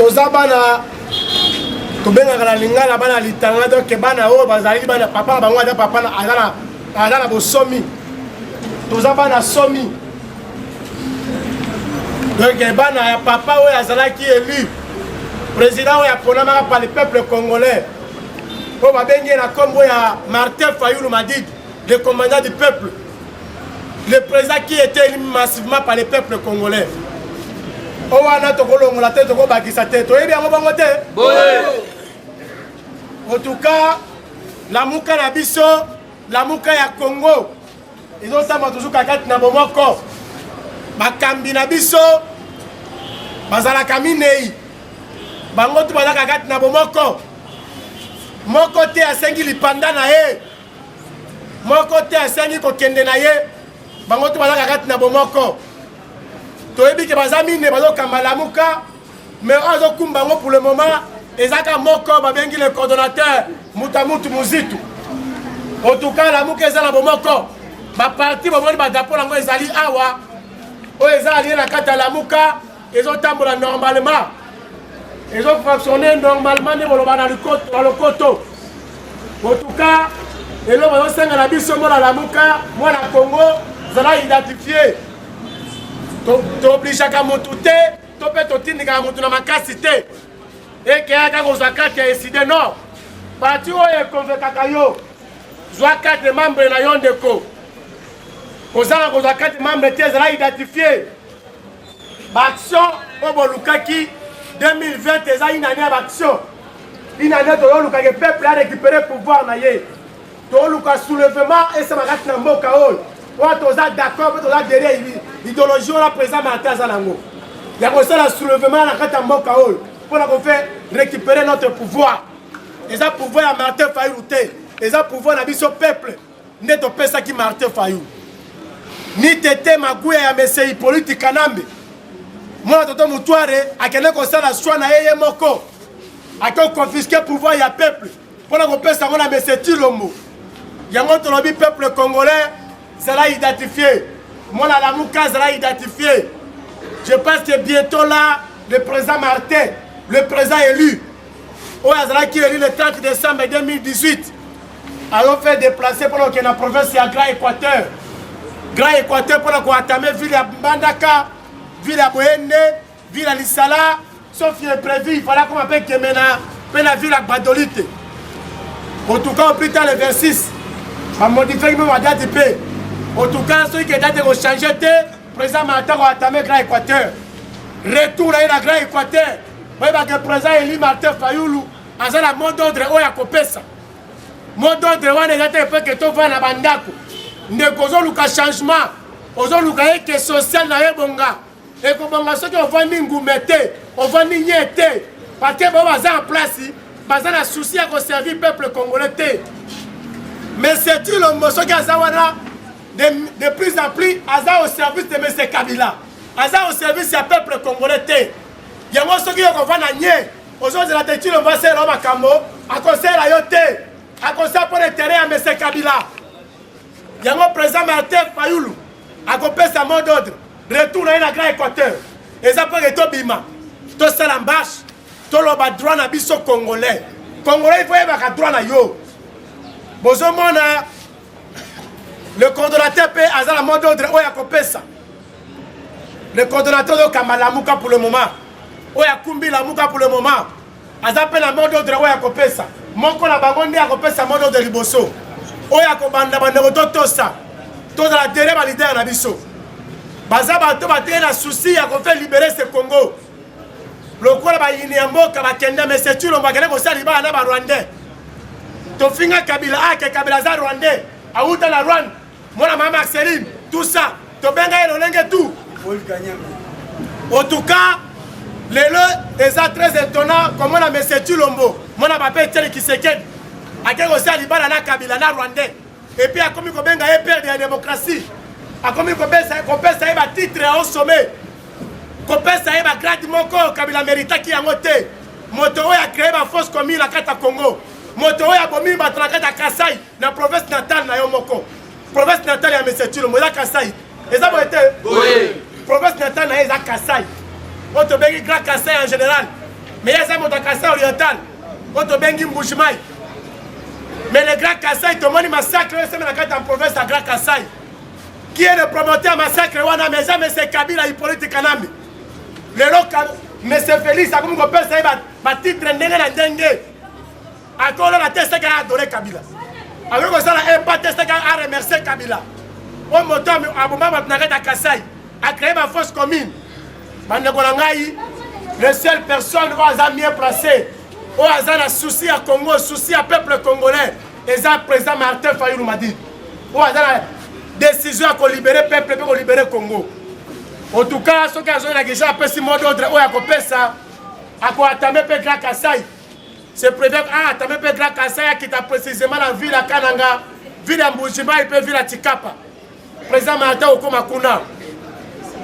toza bana tobengaka na lingala bana litanga donc bana oyo bazali bana papa na bango aza papa aza na bosomi toza bana somi donc bana ya papa oyo azalaki élu président oyo aponamaka par le peuple congolais oyo babengi na kombo ya Martin Fayulu Madidi, le commandant du peuple, le président qui était élu massivement par le peuple congolais. Oyo wana tokolongola te tokobakisa te toyebi yango bango te. En tout cas, la muka na biso, la muka ya Congo, ils ont tama toujours kakati na bomoko. Bakambi na biso, bazalaka minei. Bango tu bazalaka kakati na bomoko. Moko te asengi lipanda na ye. Moko te asengi kokende na ye. Bango tu bazalaka kakati na bomoko. Toyebi ke bazamine bazokamba la muka, mais ozo kumbango pour le moment. Ezaka moko babengi le coordonnateur Mutamutu Muzitu. En tout cas la muka ezala bomoko. Ba parti bomoni ba dapo nango ezali awa. O ezali na kata la muka, ezotambola normalement. Ils ont fonctionné normalement dans le coteau. En tout cas, et là, on a la biso la muka, moi la Congo, ça l'a identifié. Tu obliges à monter, tu peux te dire que tu n'as pas cité. Et qu'il y a un gars qui a décidé non. Parti où est convoqué Kakayo, soit 4 membres de la Yondeko. Aux ans, 4 membres de la identifié. Action au Bolukaki. 2020, c'est une année d'action. Une année où le peuple a récupéré le pouvoir. Le soulèvement et ça m'a dit que mboka oyo. On est d'accord, on est derrière l'idéologie la présente Martin Zanango. Il y a aussi le soulèvement à mboka oyo pour faire récupérer notre pouvoir. Et ça pouvoir à Martin Fayulu. Et ça pouvoir à biso peuple. N'est pas ça qui Martin Fayulu. Ni tete magouya ya mesei politique kanambe. Moi, je suis venu à choix na yeye moko. A confisquer le pouvoir du peuple. Pour que ça on a mis ce lomo. Yango tolobi peuple congolais, ça l'a identifié. Moi la muka ça l'a identifié. Je pense que bientôt là, le président Martin, le président élu, qui est élu le 30 décembre 2018, allons faire déplacer pour que la province à Grand Équateur. Grand Équateur pour qu'on attame ville à Bandaka. Ville à Bohende, ville à Lissala, sauf qu'il est prévu, il fallait qu'on appelle Kemena, puis la ville à Badolite. En tout cas, plus tard le 26, on a modifié même la date de paix. En tout cas, ceux qui ont changé, le président Martin a entamé Grand Équateur. Retour à la Grand Équateur. Vous voyez que le président élu Martin Fayulu a la mot d'ordre où il y a Kopesa. Mot d'ordre où il y a que tu vas à Bandako. Nous avons un changement, nous avons un social dans les bonga. Et comme on va Ngoumete, on va Niété, parce que on va en place, on a un souci à servir le peuple congolais. Mais c'est le monsieur qui a de plus en plus au service de M. Kabila, au service du peuple congolais. Il y a un monsieur qui va nier, aujourd'hui la tête, on va se rendre à Kambo, à conseil la yoté, à conseil pour le terrain à M. Kabila. Il y a un président Martin Fayulu, à couper sa mot d'ordre. Retourne à la Grand Équateur. Et ça peut être Bima. Tout ça l'embâche. Tout le droit na biso congolais. Congolais, il faut y avoir droit na yo. Bozomona, le coordonnateur peut avoir la mode d'ordre. Oya Kopesa. Le coordonnateur de Kamalamuka pour le moment. Oya Kumbi la Muka pour le moment. Azape la mode d'ordre Oya Kopesa. Moko la bangonde a Kopesa mode d'ordre Liboso. Oya Kobanda Banderoto Tosa. Tout la terre va l'idée na biso. Baza bato bateye na souci ya ko faire libérer ce Congo. Lokola ba yini mboka bakende mais c'est tout lomba kene ko sali ba na ba Rwandais. To finga Kabila ake Kabila za Rwandais. Auta la Rwanda. Mona mama Axeline, tout ça. To benga elolenge tout. En tout cas, les est très étonnant comme on a M. Tulombo. Mona ba pe qui se ked. Ake ko sali ba na Kabila na Rwandais. Et puis a komi ko benga e père de la démocratie. A comme il compèse un titre au sommet. Compèse un grade moko Kabila mérita qui a monté. Moto a créé ma force commune la carte à Congo. Moto a bomi ma carte à Kassai, la province natale na Yomoko. Province natale ya M. Tulombo la Kassai. Et ça va être oui. Province natale na Kassai. On te bénit grand Kassai en général. Mais il y a un Kassai oriental. Quand on bengi Mbouchmaï. Mais le Grand Kassai, tout le monde massacre, c'est en province à Grand Kassai. Qui est le promoteur massacre, mais jamais c'est Kabila Hippolyte Kanambi. Le local, M. Félix, comme on peut dire, va titre Ndenge. À cause de la test qui a adoré Kabila. Alors que ça n'a pas testé qui a remercié Kabila. Au moteur, à moment où on a Kassai, a créé ma force commune. Les seules personnes qui sont mieux placées, qui ont un souci à Congo, souci à peuple congolais, et ça, le président Martin Fayulu m'a dit. Qui ont la décision à libérer le peuple pour libérer le Congo. En tout cas, ceux qui ont déjà appelé ce mot d'ordre, qui ont fait ça, qui ont attamé le Grand Kassai. C'est prévu à attamé le Grand Kassai qui est précisément la ville à Kananga, ville à Mbujima et puis ville à Tikapa. Le président Martin Okomakuna.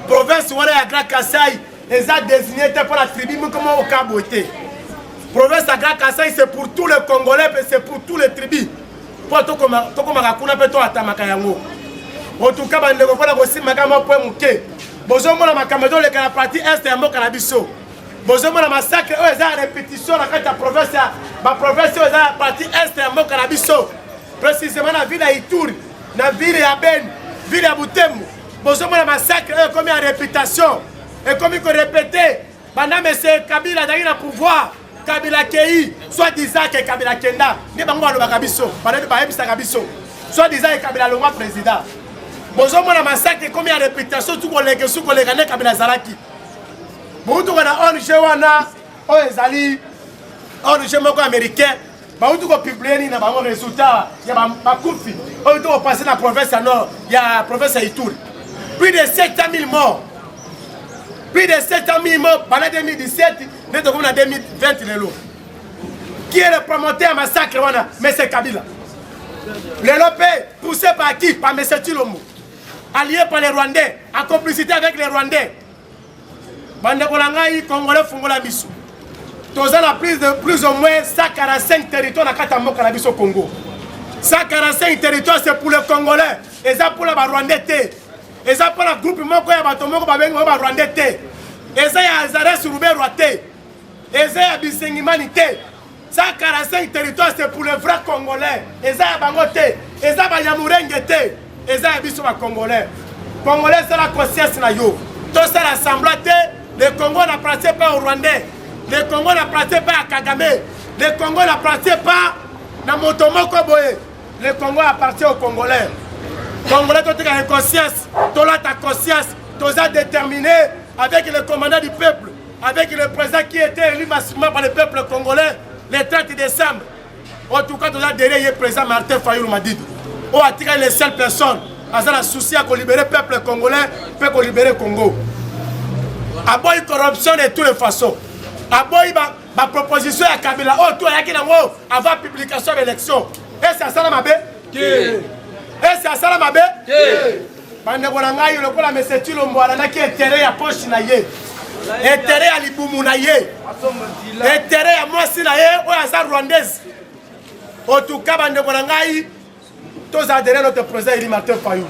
Province où est à Grand Kassai, ils ont désigné pour la tribu, mais comment au Kaboté. Province à Grand Kassai, c'est pour tous les Congolais, c'est pour tous les tribus. Pour tout comme Makuna, peut-être à Tamakayango. En tout cas, il y a aussi Makama pour Mouké. Bonjour, mon Makamado, la partie est un mot canabiso. Bonjour, mon massacre, eux, ils ont répétition dans la province, ma province, la partie est un mot canabiso. Précisément, la ville à Ituri, la ville à Ben, la ville à Boutemu. Bonjour, mon massacre, eux, comme une réputation. Et comme il faut répéter, pendant que c'est Kabila dans le pouvoir, Kabila Kei, soit disant que Kabila Kenda, n'est pas moi le Bakabiso, pendant que Baïbisa Kabiso, soit disant que Kabila le président. Bonjour, mon massacre, comme une réputation, tout le monde sous le Kabila Zaraki. Bonjour, on a ONG, ONG, ONG américain, Bonjour, on a publié les résultats, il y a ma coupe, on doit passer dans la province nord, il y a la province Ituri. Plus de 700 000 morts. Plus de 700 000 morts pendant 2017, nous sommes en 2020. Qui est le promoteur du massacre? Mais c'est Kabila. L'Européen, poussé par qui? Par M. Tshilombo. Allié par les Rwandais, en complicité avec les Rwandais. Les Congolais font la mission. Tous a plus ou moins 145 territoires dans le Congo. 145 territoires, c'est pour les Congolais. Et ça pour les Rwandais. Et ça pour le groupe qui est Rwandais. Et ça y a Azarès Roubert Roité. Et ça y a Bissengimani. 145 territoires, c'est pour les vrais Congolais. Et ça y a Bangote. Et ça y a Yamurenge. Et ça y a Bissou Congolais. Congolais, c'est la conscience. Tout ça rassemble. Le Congo n'appartient pas aux Rwandais. Le Congo n'appartient pas à Kagame. Le Congo n'appartient pas à Motomoko Boye. Le Congo appartient aux Congolais. Congolais, tu as une conscience, tu as ta conscience, tu as déterminé avec le commandant du peuple, avec le président qui était élu massivement par le peuple congolais le 30 décembre. En tout cas, tu as derrière le président Martin Fayulu Madid. On a tiré les seules personnes, à un souci à libérer le peuple congolais, pour libérer le Congo. À boy corruption de toutes les façons. À boy ma proposition à Kabila, oh, tout est avant la publication de l'élection. Et c'est ça ma bête? Et c'est ça ma bête? Bande Bolangaï, le Kola Messe Tshilombo, qui est terré à poche naïe. Et terré à Liboumou naïe. Et terré à Moissi naïe, ou à sa rwandaise. En tout cas, Bande Bolangaï, tous adhérés à notre président Eli Martin Fayulu.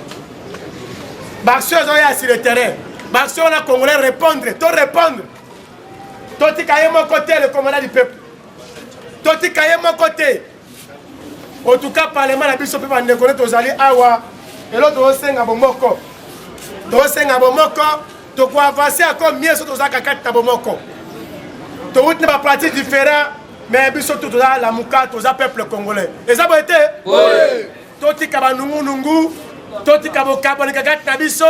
Baksio, ils ont sur le terrain. Baksio, on a Congolais répondre, tout répondre. Tout est mon côté, le commandant du peuple. Tout est mon côté. En tout cas, parlement, la biso peut pas connaître aux alliés Awa. Et l'autre, on s'est à Bomoko. On s'est à Bomoko. Tu peux avancer encore mieux sur ton zakaka à Bomoko. Tu as pas pratique différente, mais biso tout la mouka, tous les peuples congolais. Et ça va être? Oui. Tout est à Nungu, tout est à Bokabo, les gagat na biso,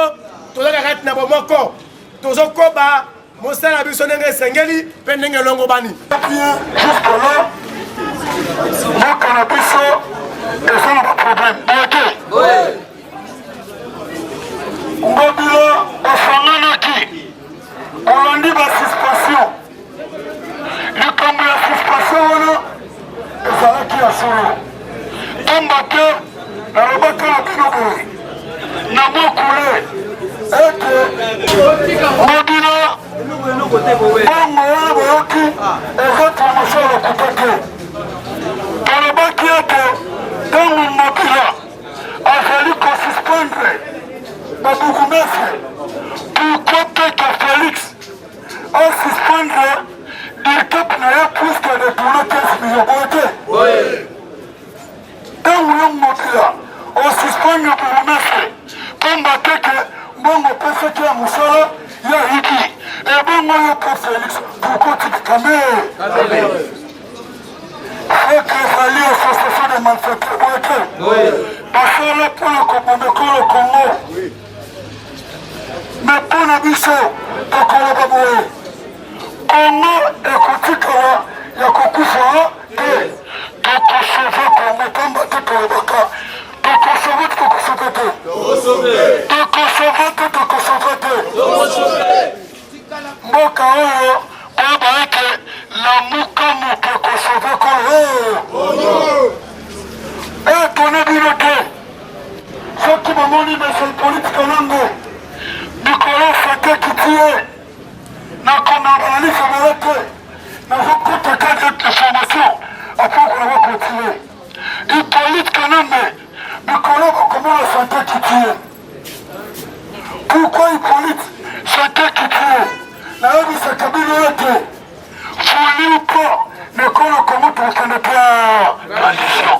tous les gagat na Bomoko. Tous les koba, mon sang na biso n'engé sengeli, pendenge longo bani. Jusqu'à là. Mon cannabis, c'est un problème. Oui. Mobila, Afanganaki, on a dit la suspension. Le camp de la suspension, c'est ça qui a sonné. Un bateau, la bateau a pris n'a pas coulé. Et que Mobila, on m'a dit, et votre promotion a coupé. Dans le Mobila, a fallu qu'on suspende Pourquoi Félix a suspendu étape n'a rien plus qu'à détourner 15 millions de et où l'on monte là, on suspend le bourgmestre. Comme battait que bon, on peut faire qu'il y a Moussala, il y a Hiki. Et bon, on a pour Félix, pourquoi tu te calmes? Et que ça lie aux associations de malfaiteurs. Parce que là, pour le Congo, mais pour la mission, pour qu'on le baboué. Congo est côté il y a Kokufa et Tokosova Congo, comme battu pour le Baka. Tokosova. Mboka oyo oba ete lamuka moto ekosova kolo. Etone bino te. Soki bamoni mesel politika nango mikolo fate kitie nakondabanalisa bele te nazokota cadre de formation apoko nanga continue Hippolyte Kanambe mikolo bakomona santé kitie. Pourquoi Hippolyte santé kitie? nayebisaka bino ete foli ou pas nekolo komo tokende te transition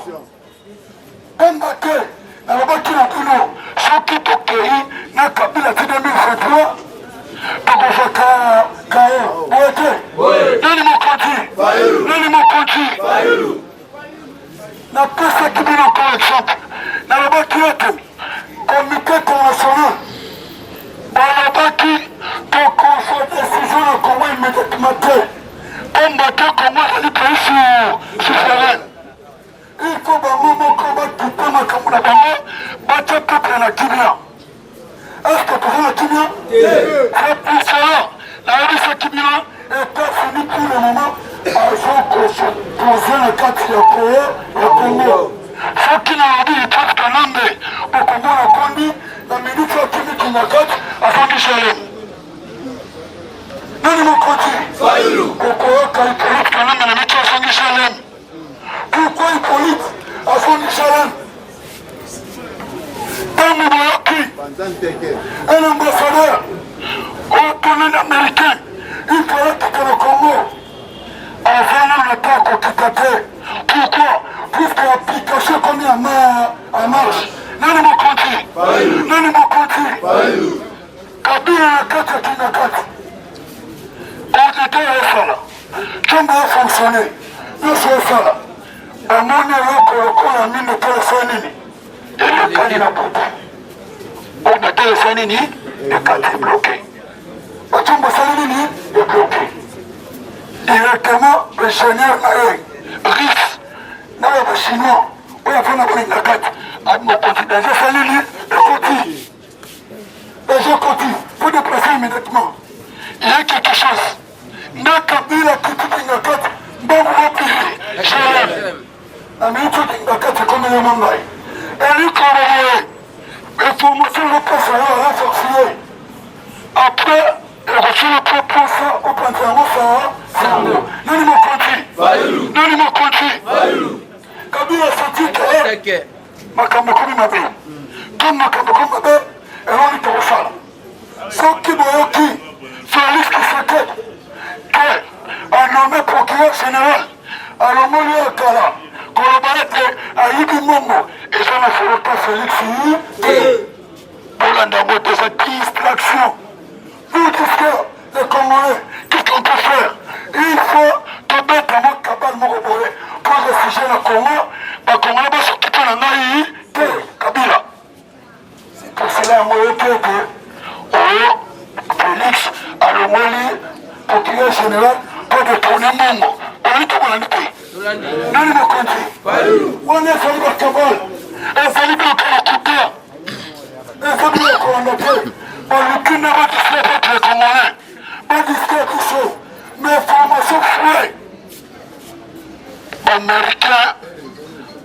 pamba te nalobaki na bino soki tokei na kabila ti 2023 tokozaka kao boye te nani mokonzi napesaki bino par exemple nalobaki ete comité international balobaki tokozwa décision na Congo immédiatement te pamba te Congo ezali pays souverain. Il faut bango moko bakita makambo na bango batia peuple na kimia. Est-ce que toza na kimia? C'est pour cela nayebisaki bino États-Unis pour le moment azokopoze na kati ya Congo. Soki nalobi Hippolyte Kanambe okongo na kondi na minute ya kimiki na kati afandisha lelo nani mokonzi okoyoka Hippolyte Kanambe na miti afandisha lelo. Pourquoi Hippolyte afandisha lelo? Tango boyoki un ambassadeur autonome américain il fallait quitter le Congo avant le temps qu'on quitte te. Pourquoi? Puisque l'application qu'on est en marche. Nani mokonzi kabila na kati ya kinakati auditeur esala ntongo efonctionne nyonso esala bamoni eloko lokola mine telesa nini elekani na butu auditeur esa nini ekati bloke batongo esali nini ebloke directement ingénieur na ye ris na ya bachinois oyo afana kolinga kati mokonzi danger salini ekoti ezokoti faut déplacer immédiatement. Il y a quelque chose nde kabila kitikinga kati mbongo mopili jelem na miniti okinga kati ekomelema ngai elikoroboye information lopesa yo alaforcie après ekosila proposa opanza yango sango nani mokonzi kabila satike makambo komi mabe to makambo komi mabe eloni tokosala soki boyoki Félix Tshisekedi ke anome procureur général alongoli oyo kala koloba ete ayibi mongo eza na folota Félix te bolanda yango te eza distraction. Nous disons les Congolais qu'est-ce qu'on peut faire? Il faut tomber dans mon cabal mokoboye pour réfugier le Congo. Les Congolais vont s'occuper de la Kabila. C'est pour cela que Félix a le Mali, procureur général, pour détourner Mongo. On est tout le monde. Nani mokonzi. On est sur le cabal. Et c'est lui qui a coupé. Et c'est lui qui a coupé. On ne va pas les Congolais. On discute tout ça. Mais formation fouée. Américains,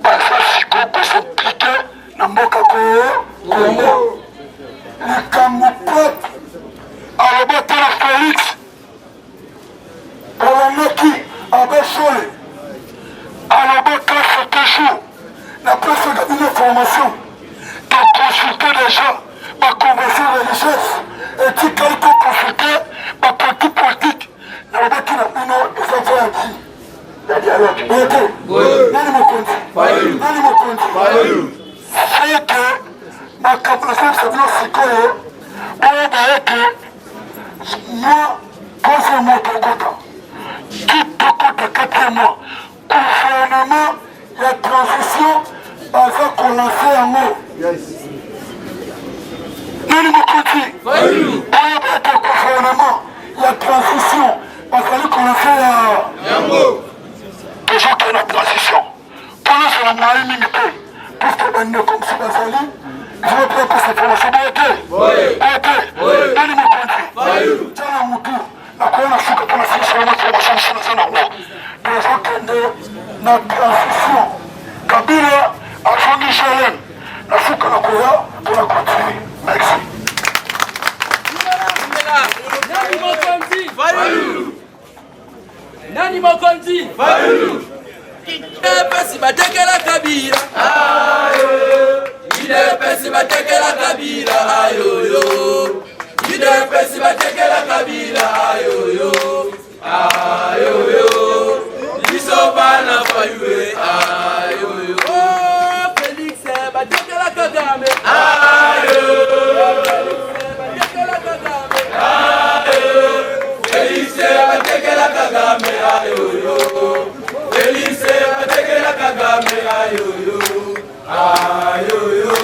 parce qu'ils s'impliquent dans le Congo. Les camouflés. Alors, la Félix. Alanaki, Abechole. Alors, c'était chaud. La presse a donné une formation. Tu as consulté déjà ma conversion religieuse. Et tu as consulté ma partie politique. La qui n'a pas de dialogue. Nani mokonzi? Nani mokonzi? C'est que ma capacité c'est bien sikoyo. Oyo baeke moi pose moi kokota. Qui kokota 4 mois. Gouvernement la transition baza commencé yango. Nani mokonzi? Oyo baeke gouvernement la transition bazali commencé yango. Toujours que la transition. Pour nous, c'est la moyenne limitée. Puisque ben comme si bazali, je vais prendre cette information. Nani mokonzi? Tala mutu. Nakona suka pour la formation de déjà kende na transition. Kabila a fourni Chalem. La suka na koya pour la continuer. Merci. Nani mokonzi? Nani mokonzi? Idepesi batekela Kabila. Idepesi batekela Kabila. Ayoyo. Idepesi batekela Kabila. Ayoyo. Ayoyo. Lisobana fayue. Ayoyo. Oh, Félix batekela Kagame. Ayoyo. Batekela Kagame. Ayoyo. Félix batekela Kagame. Ayoyo. Félix batekela Kagame. Ayoyo. Ayoyo.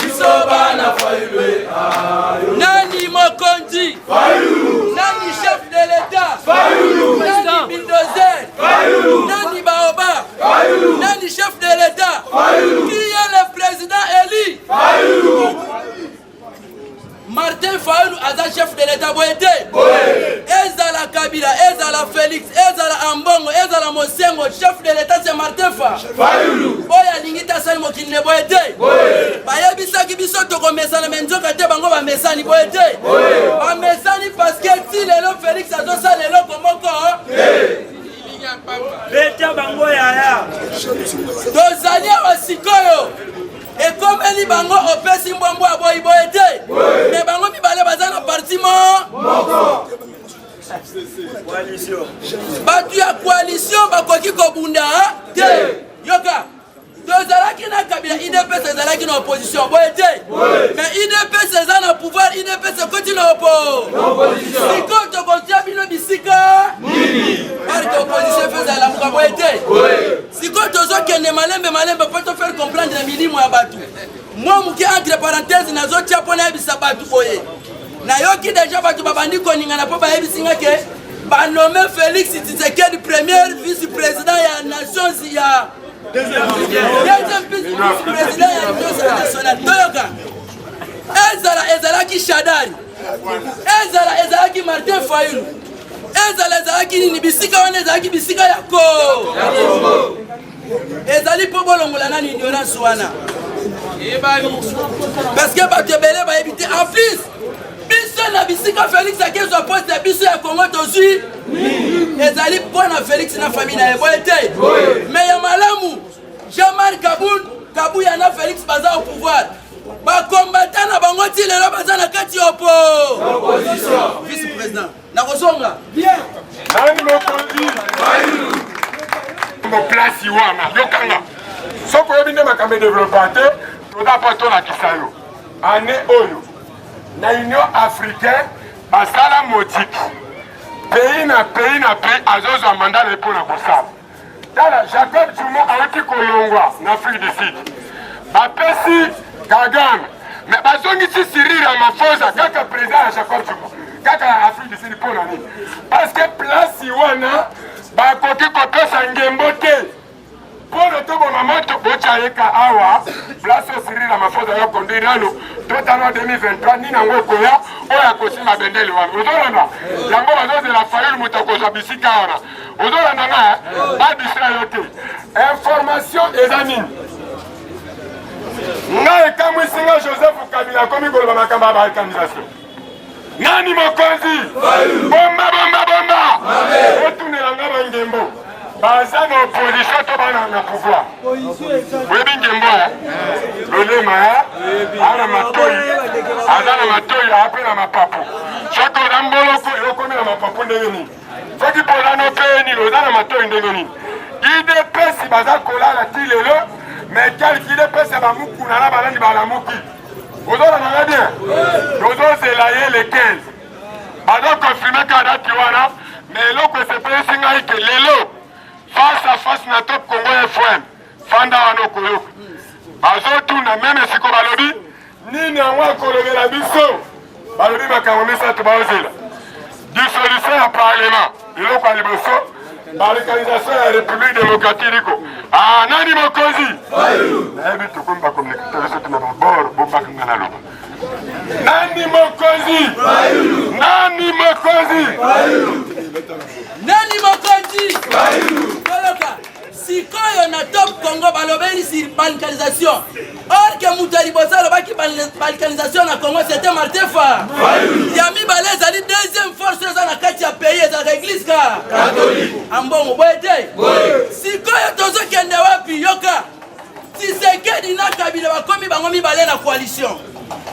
Lisobana fayue. Ayoyo. Nani mokonzi? Nani chef de l'État? Nani bulldozer? Nani baoba? Nani chef de l'État? Qui est le président élu? Martin Fayoulou aza chef de l'État boyete. Ezala Kabila, Ezala Félix, Ezala Ambongo, Ezala Mosengo, chef de l'État c'est Martin Fayoulou. Oya lingita sali mokili ne boyete. Bayebisaki biso tokomesana menzoka te bango bamesani boyete. Bamesani parce que si lelo Félix azosala eloko moko beta bango yaya. Tozali awa sikoyo ekomeli bango opesi mbwambo ya boyiboye te. Me bango mibale baza na parti moko. Batu ya coalition bakoki kobunda te. Yoka tozalaki na Kabila IDPS ezalaki na opposition boye te. Mais IDPS eza na pouvoir, IDPS ekoti na opposition. Siko tokotia bino bisika parti opposition fezala muka boye te. Siko tozokende malembe po to faire comprendre na milimo ya batu. Moi muki entre parenthèses nazotia pona yebisa batu boye. Nayoki déjà batu babandi koningana po bayebisinga ke banome Félix Tshisekedi premier vice-président ya Nations ya deuxième vice-président ya Union nationale. Toyoka ezalaki Shadari, ezalaki Martin Fayoulou, ezalaki nini bisika wana ezalaki bisika ya ko ezali po bolongola nani ignorance wana parce que bato ebele bayebite en plus biso na bisika Félix akezwa poste biso ya Congo tozwi ezali mpo na Félix na famille na eboye te. Mais ya malamu Jean-Marc Kabuya na Félix baza au pouvoir bakombata na bango ti lelo baza na kati opposition vice-président nakozonga bien nani mokonzi mo place wana yokanga soko yobi nde makambo développement te toza po tolakisa yo ane oyo na Union africaine basala motiki pays na pays azozwa mandat lepo na kosala tala Jacob Zuma awuti kolongwa na Afrique du Sud bapesi Kagame mais bazongisi Cyril Ramaphosa kaka président ya Jacob Zuma kaka ya Afrique du Sud mpo na nini parce que place wana bakoki kopesa ngembo te mpo toboma moto botyayeka awa place o Cyril Ramaphosa yo conduire nano totana 2023 nini yango ekoya oyo akosimba bendele wana ozolanda yango bazozela Fayoulou moto akozwa bisika wana ozolanda nga badistra yo te information eza nini nga ekamwisinga Joseph Kabila akomi koloba makambo ya balkanisation nani mokonzi bomba otunela nga bangembo baza na opposition to bana na pouvoir webi ngembo lolema ana matoi aza na matoi ape na mapapu soki oza mboloko eokomi na mapapu ndenge nini soki mpoza no mpe nini oza na matoi ndenge nini idps baza kolala ti lelo mais quelque idps ya bamukuna na balandi balamuki ozolanda bien tozozela ye le 15 bazokonfirme ka dati wana mais eloko esepelisi ngai ke lelo face à face na Top Congo FM fanda wana okoyoka bazotuna meme siko balobi nini yango akolobela biso balobi makambo misato baozela dissolution ya parlement eloko ya liboso balokalisation ya république démocratique liko nani mokonzi nayebi tokomi bakommunikateur biso tuna babor bombakanga na loba nani mokonzi nani mokonzi nani mokonzi koloka sikoyo na Top Congo balobeli si balkanisation or que mutu ya liboso alobaki balkanisation na Congo c'était Martefa ya mibale ezali deuxième force eza na kati ya pays ezalaka église ka ambongo boye te sikoyo tozokende wapi yoka Tshisekedi na Kabila bakomi bango mibale na coalition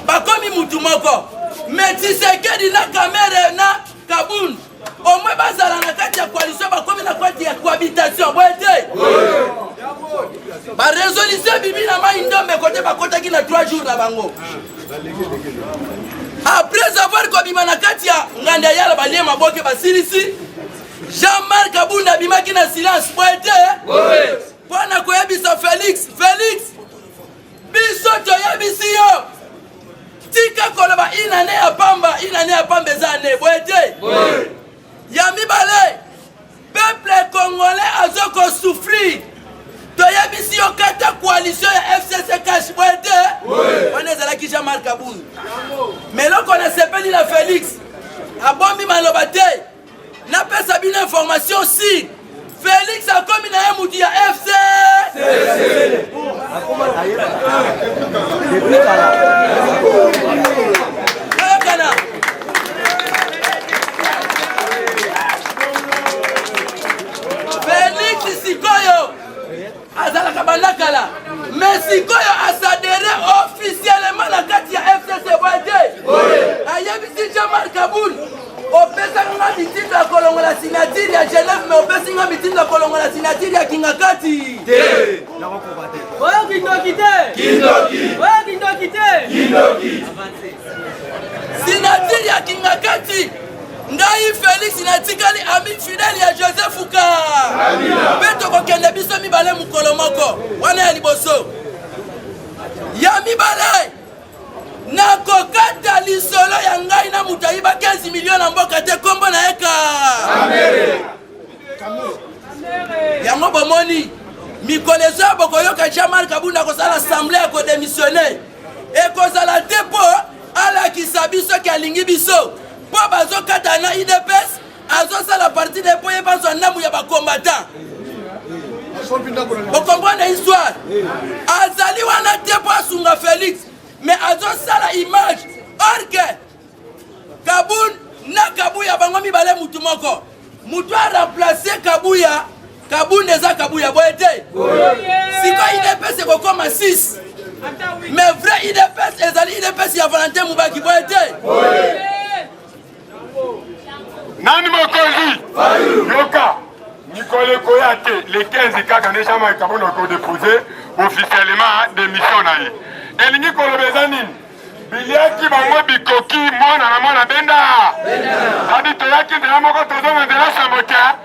bakomi mutu moko mais Tshisekedi na Kamere na Kabund au moins bazala na kati ya coalition bakomi na kati ya cohabitation boye te ba résolution bibi na mai ndombe kote bakotaki na 3 jours na bango après avoir kobima na kati ya nganda yala balie maboke basilisi Jean-Marc Kabunda abimaki na silence boye te mpona koyebisa Félix biso toyebisi yo tika koloba inane ya pamba eza ane boye te ya mibale peuple congolais azoko souffrir toyebisi yo kata coalition ya FCC cash boye te wana ezalaki Jean-Marc Kabunda mais loko na sepeli na Félix abombi maloba te napesa bino information si Félix akomi na ye mutu ya FC Félix sikoyo azalaka bandakala mais sikoyo asadere officiellement na kati ya FCC boye ayebisi Jean-Marc Kabunda opesaka nga mitindo ya kolongola signature ya Genève mais opesi nga mitindo ya kolongola signature ya Kingakati oyo kindoki te signature ya Kingakati ngai Félix natikali ami fidèle ya Joseph Fuka mpe tokokende biso mibale mokolo moko wana ya liboso ya mibale nakokata lisolo ya ngai na mutu ayiba 15 millions na mboka te kombo na eka yango bomoni mikolo ezo bokoyoka Jean-Marc Kabunda kosala assemblée ya kodémissionne ekozala te mpo alakisa biso ke alingi biso mpo bazokata na IDPS azosala parti de mpo yebanzwa ndambu ya bakombatant bokomprendre histoire azali wana te mpo asunga Félix mais azosala image or que Kabunda na Kabuya bango mibale mutu moko mutu a remplacer Kabunda eza Kabuya boye te siko IDPS ekokoma 6 mais vrai IDPS ezali IDPS ya Valentin Mubaki boye te nani mokonzi yoka Nicolas Koyate le 15 kaka nejama Kabunda ko déposer officiellement démission na ye elingi kolobeza nini biliaki bango bikoki mwana benda adi toyaki nzela moko tozonga nzela samoka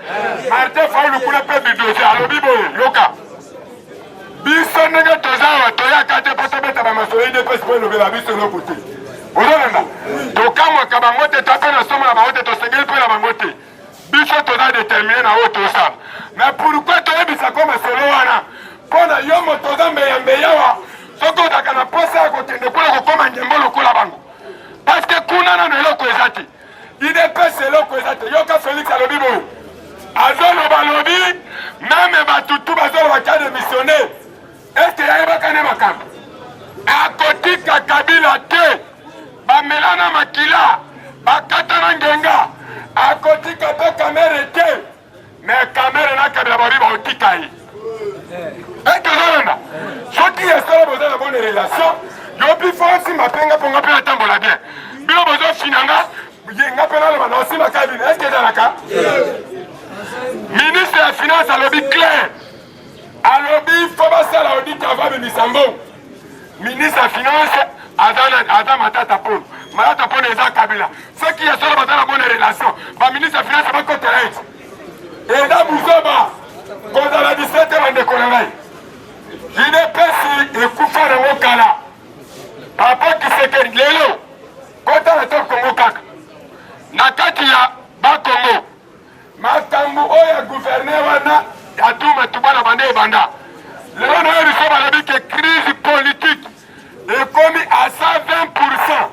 Martin Fayulu kuna mpe bidosi alobi boye yoka biso ndenge tozawa toyaka te mpo tobeta bamasolo IDPS mpo elobela biso eloko te ozolanda tokamwaka bango te ta mpe na somo na bango te tosengeli mpe na bango te biso toza détermine na oyo tosala mais pourkui toyebisako masolo wana mpo na yo moto oza mbeyambeyawa soki ozalaka na posa ya kokende kuna kokoma ngembo lokola bango parce que kuna nano eloko eza te IDPS eloko eza te yoka Félix alobi boyo azoloba lobi meme batutu bazoloba ka démissionne eske yayebaka nde makambo akotika Kabila te bamela na makila bakata na ngenga akotika mpe Kamere te mais Kamere na Kabila babi baotika ye ekezolanda soki esolo boza na bonne relation yobi fo osimba mpe nga mponga mpe natambola bien bino bozofinanga nga mpe naloba na osimba kabine eske ezalaka ministre ya finance alobi clair avant de Missambo, ministre de Finance, Adam Matata Pon. Matata Pon est à Kabila. Ceux qui sont dans la bonne relation, le ministre de Finance va côté là. Et là, Mouzoba, quand on a 17 ans de Colonel, il est passé et Koufa de Wokala. Papa qui s'est fait l'élo, quand on a tout Congo Kak. Nakatia, Bakongo. Makambu oya gouverneur wana atuma tubana bande banda. Le honneur du soba dit que crise politique est commis à 120%.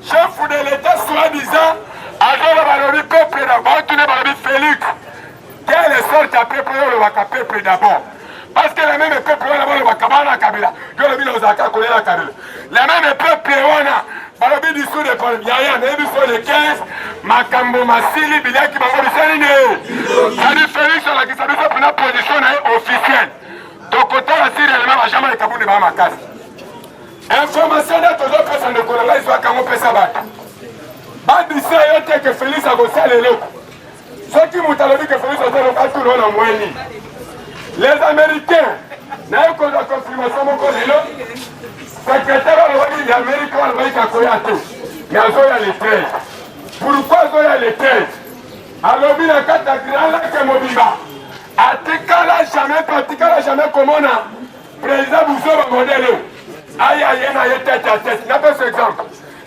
Chef de l'État soi-disant agent le peuple d'abord, tout le Félix. Quelle sorte à peuple le peuple d'abord? Parce que les mêmes peuples wana le bakabana kabila. Yo le bilo zaka kolela kabila. Les mêmes peuples wana balobi du sud de Paul Yaya ne biso le 15 makambo masili bilaki bango bisali ne. Sadi Félix la qui sabi ça pour position officielle. Donc autant la Syrie elle-même a jamais kabou de ba makasi. Information de toujours personne de Colonel soit kango pesa ba. Ba disa yote que Félix a gossé lelo. Ceux qui m'ont dit que Félix a fait tout le monde en moyenne. Les Américains, n'a eu qu'une confirmation mon collègue. Secrétaire de l'Amérique, on va y aller. Mais on a les 13. Pourquoi on a les 13? Alors, il y a 4 grands lacs Mobimba. Atikala jamais comme on a. Président Bousso modèle. Aïe, aïe, aïe, tête à tête. N'a pas ce exemple.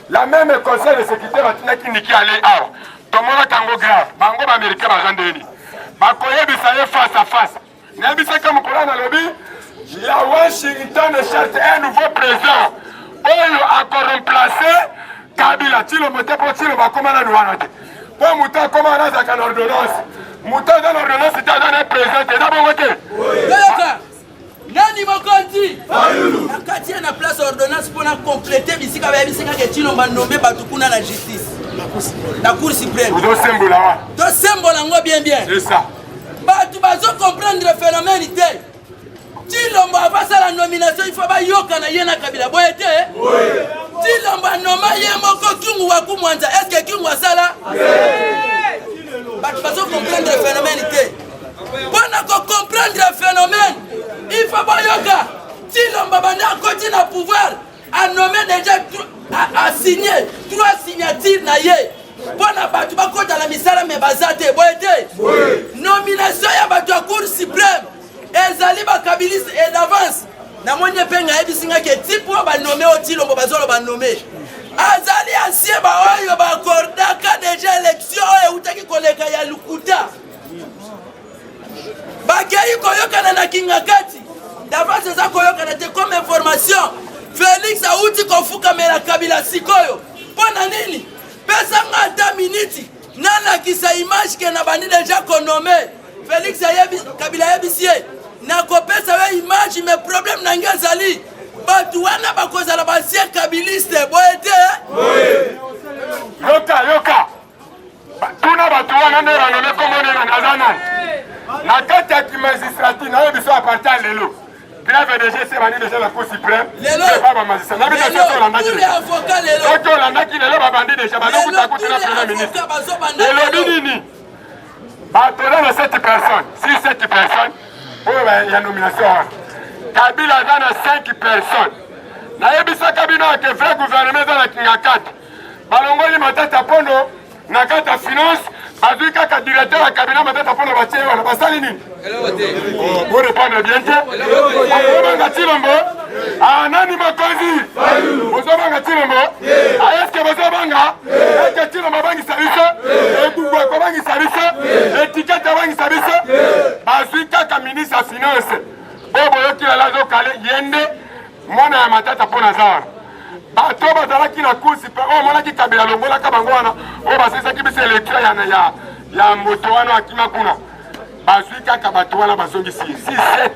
La même conseil de sécurité va qui n'est allé à. Tout le monde a tango grave. Bango américain va j'en Bakoye bisaye face à face. N'abissez comme on a lobby. La Washington cherche un nouveau président. Oyo a remplacé Kabila. Tilo moté pour Tilo va comment la noire. Pour Mouta comment on a sa ordonnance. Mouta dans l'ordonnance c'est un président. T'es d'abord voté. Yoka. Nani Mokonzi. Nakati na place ordonnance pour compléter bisika ba bisika que Tilo m'a nommé batukuna la justice. La Cour suprême. Vous symbole là. To symbole ngo bien. C'est ça. Batu bazo comprendre le phénomèneité. Tilombo avasa la nomination il faut ba yoka na yena Kabila boyete. Oui. Tilombo noma yemoko kingu wa kumwanza est-ce que kingu asala? Oui. Batu bazo comprendre le phénomèneité. Pour comprendre le phénomène, il faut ba yoka. Tilombo banda côté na pouvoir a nommé déjà a signé 3 signatures na ye. Bona batu bakota la misala me bazate boyete. Oui. Nomination ya batu a Cour suprême. Ezali bakabiliste et d'avance. Na mwenye penga ebisinga ke tipo ba nommé au Tilombo bazolo ba nommé. Azali ancien ba oyo ba kordaka déjà élection oyo utaki koleka ya lukuta. Bakei koyoka na kingakati. D'avance za koyoka na te comme information. Félix a uti kofuka mera Kabila sikoyo. Pona nini? Pesa ngata miniti. Nana kisa image ke na bani déjà konomé. Félix ayebi Kabila yebisie. Na kopesa we image mais problème na ngazali. Batu wana bakozala basie kabiliste boyete. Oui. Yoka. Tuna batu wana ne ranome komone na nazana. Na kati ya magistrat na yo biso apartient lelo. Grave déjà c'est bani déjà la Cour suprême. Lelo. Pas ba magistrat. Na bita so la ndaki. Tous les avocats lelo. Oto la ndaki lelo ba bandi déjà ba no kuta kuta na premier ministre. Lelo nini? Batela na 7 personnes. Si 7 personnes. Oh, il y a nomination. Kabila a 5 personnes. Naebisa Kabila qui est vrai gouvernement dans la Kingakat. Balongoli Matata Pono, Nakata Finance, Aduka ka directeur à Kabila Matata Pono Batie, on a pas salini. Vous répondez bien. Vous avez Tilombo. Ah, Nani Mokonzi. Vous avez Tilombo. Est-ce que vous avez est-ce que Tilombo bangi service? Et Google bangi service? Étiquette bangi service? Bazuka ka ministre à finance. Bobo yoki la lazo kale yende mona ya Matata Pona Zara. Bato bazalaki na course pe o mona ki Kabila longola ka bango wana o basisa ki bise élection ya moto wana akima kuna. Bazuka ka bato wana bazongi 6 7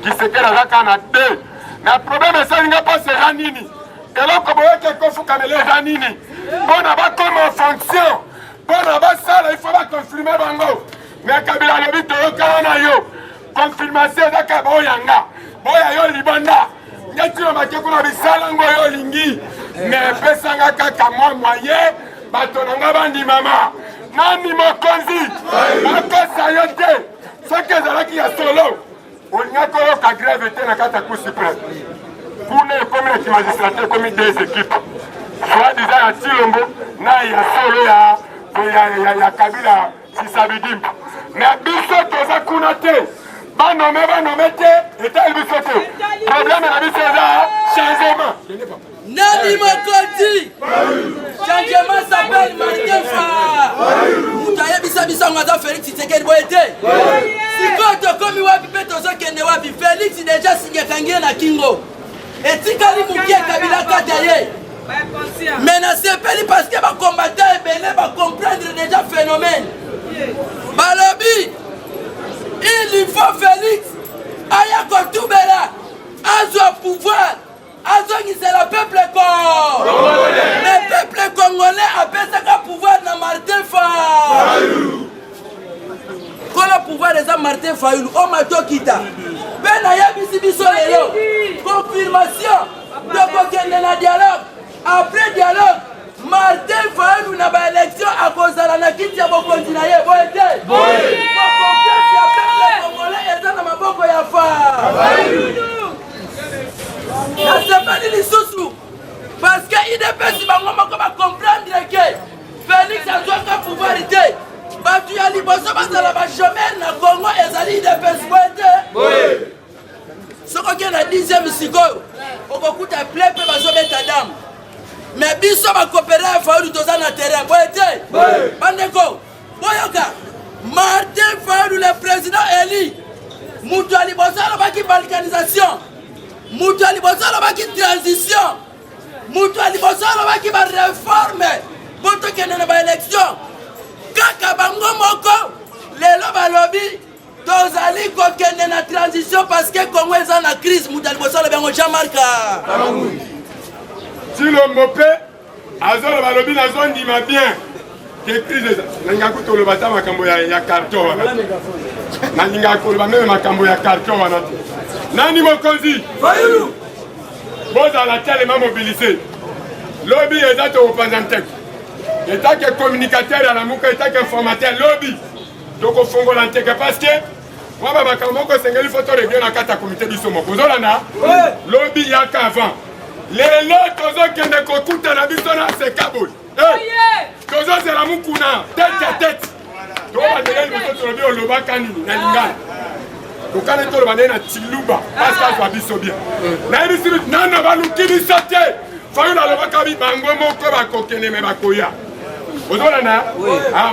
qui se kera zaka na 2. Mais problème c'est nga pas c'est nini. Eloko boyoke kofu kamele nini. Bona ba comme en fonction. Bona ba sala il faut ba confirmer bango. Mais Kabila le bito kana yo. Confirmation zaka boyanga. Boya yo libanda. Ngati o make kuna bisala ngo yo lingi. Mais pesanga kaka moyen bato nanga bandi mama. Nani Mokonzi. Bakosa yote. Soki ezalaki ya solo. olingaki oyoka grève te na kati ya cour suprême kuna ekomi na kimagistrature ekomi deux équipes soit disant ya Tshilombo na ya solo ya Kabila Sisabidimba mais biso toza kuna te banome te etali biso te problème na biso eza changement. Nani Makoti changement s'appelle Martin Fayulu mutaye bisa ngaza Félix Tshisekedi boyete sikoto komi wapi pe tozokende wapi Félix déjà singekangie na kingo etikali mukie Kabila kataye mais na sepeli parce que ba combattant ebele ba comprendre déjà phénomène balobi il faut Félix aya kotubela azwa pouvoir c'est le peuple congolais. Le peuple congolais appelle ça pouvoir na Martin Fayulu. Quand le pouvoir de Martin Fayulu, on m'a tout quitté. Ben aya bisi biso lelo. Confirmation de kokende na dialogue. Après dialogue, Martin Fayulu na ba élection à cause de la kiti ya bokonzi na ye boete. Boye. Confiance ya peuple congolais eza na maboko ya Fayulu. Parce que IDPS va comprendre que Félix a joué un pouvoir. Tu as liboso basala ba chemin na Congo ezali IDPS boete. Ce qu'on a la 10e sikoyo, on va coûter plein peu bazo beta dame. Mais biso va coopérer à Fayulu toza na terrain boete. Bandeko, boyoka. Martin Fayulu le président élu. Mutu ali bosala ba ki balkanisation. Mutu ali bosala ba ki transition. Mutu ali bosala ba ki ba réforme. Boto kende na ba élection. Kaka bango moko lelo balobi tozali ko kende na transition parce que Congo est en crise. Mutu ali bosala bango Jean-Marc. Tshilombo pe azolo balobi na zone di ma bien. Que crise nanga kutolo bata makambo ya carton wana. Nanga koloba même makambo ya carton wana. Nani mokonzi Fayulu boza la télé mobilisé lobby eza to représenter état que communicateur à la muka état que informateur lobby donc au fongo l'anteke parce que moi baba kamoko sengeli photo régler na kata comité biso moko zolana lobby ya avant lelo tozo kende ko kuta na biso na se kabul tozo zela mukuna tête à tête to ba dele biso to lobby oloba kanini na lingana kokane tolo bane na Chiluba parce que azwa biso bien na ebisi nana baluki biso te Fayulu alobaka bi bango moko bakokende me bakoya ozolana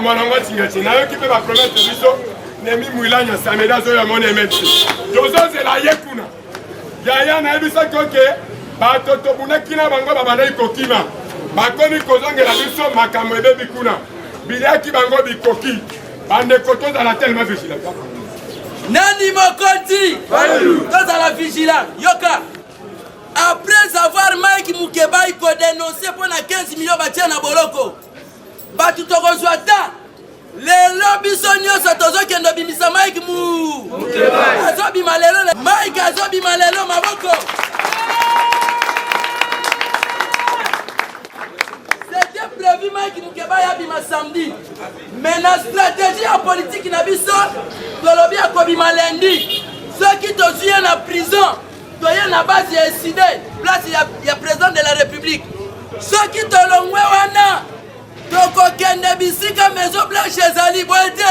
mwanango tingati nayoki mpe bapromese biso nemi mwilanya sameda zoyo amone emeti tozozela ye kuna yaya nayebisaki oke bato tobunaki na bango babandaki kokima bakomi kozongela biso makambo ebebi kuna biliaki bango bikoki bandeko tozala tellement vigilant. Nani Mokonzi dans la vigilance yoka après avoir Mike Mukebai ko dénoncer pour na 15 millions batia na boloko batu tokozwa ta lelo biso nyonso tozokende bimisa Mike Mukebai azobima lelo Mike azobima lelo maboko. C'était prévu Mike Mukebai abima samedi mais la stratégie en politique na biso tolobi akobima lundi ceux qui tozuye na prison toye na base ya SID place ya président de la République ceux qui tolongwe wana tokokende bisika Maison Blanche ezali boete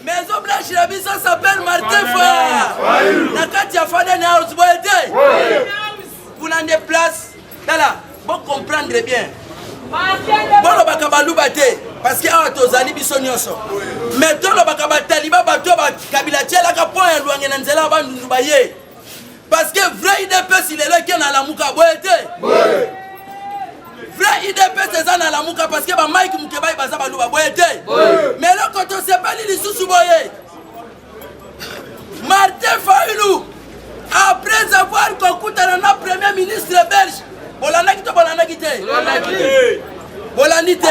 Maison Blanche na biso s'appelle Martin Fayulu na kati ya Faden House boete kuna nde place tala bon comprendre bien bolo bakabaluba te parce que awa tozali biso nyonso mais tolo bakabataliba bato bakabila tielaka po ya lwange na nzela bandundu baye parce que vrai IDPS ilelo eke na lamuka boye te vrai IDPS eza na lamuka parce que bamike Mukebai baza baluba boye te mais loko tosepeli lisusu boye Martin Fayulu après avoir kokutana na premier ministre belge bolandaki to bolandaki te bolandi te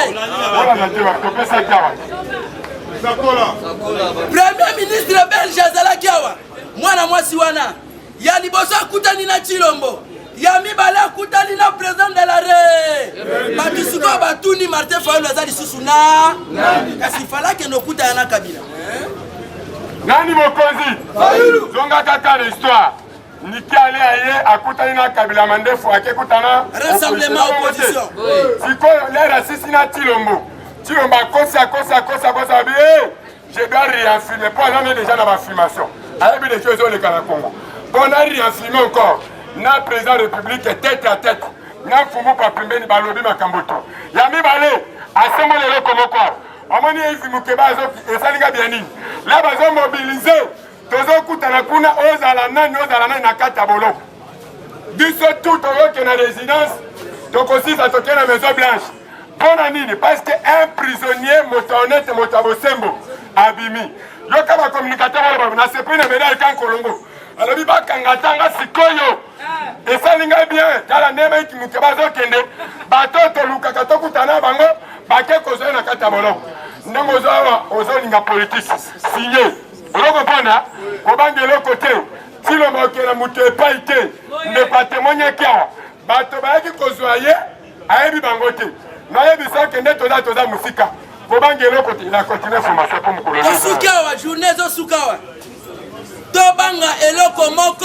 premier ministre belge azalaki awa mwana mwasi wana ya liboso akutani na Tshilombo ya mibale akutani na président de la batu sikoyo batuni Martin Fayulu aza lisusu na kasi falaki nokuta ya na Kabila Nani mokonzi zonga kaka l'histoire niki ale aye akutani na kabila mandefu akekutana rassemblement opposition sikoyo lera asisi na Tilombo akosa bi je dois réaffirmer pour aller déjà dans ma filmation ayebi des choses oleka na Congo on a réaffirmé encore na président de la République tête à tête na mfumu pa pembeni balobi makamboto ya mibale asemo lelo komoko omoni hivi mukebazo esalinga bien nini là bazo mobiliser tozo kutana kuna ozala nani na kata boloko biso tout toyoke na résidence tokosisa toke na maison blanche mpona nini parce que un prisonnier moto honnête moto abosembo abimi yoka bacommunicateur aloba na sepri na médaille kan kolongo alobi bakanga tanga sikoyo esalinga bien tala ndema iti muke bazokende bato tolukaka tokutana bango bake kozwa na kata boloko ndenge ozolinga politique signé olokomprendre kobanga eloko te Tilombo okela moto epai te ndeko atemonyaki awa bato bayaki kozwa ye ayebi bango te nayebisa kende toza musika kobanga eloko te na continue formation po mokolo tosuki awa journée ezosuka awa tobanga eloko moko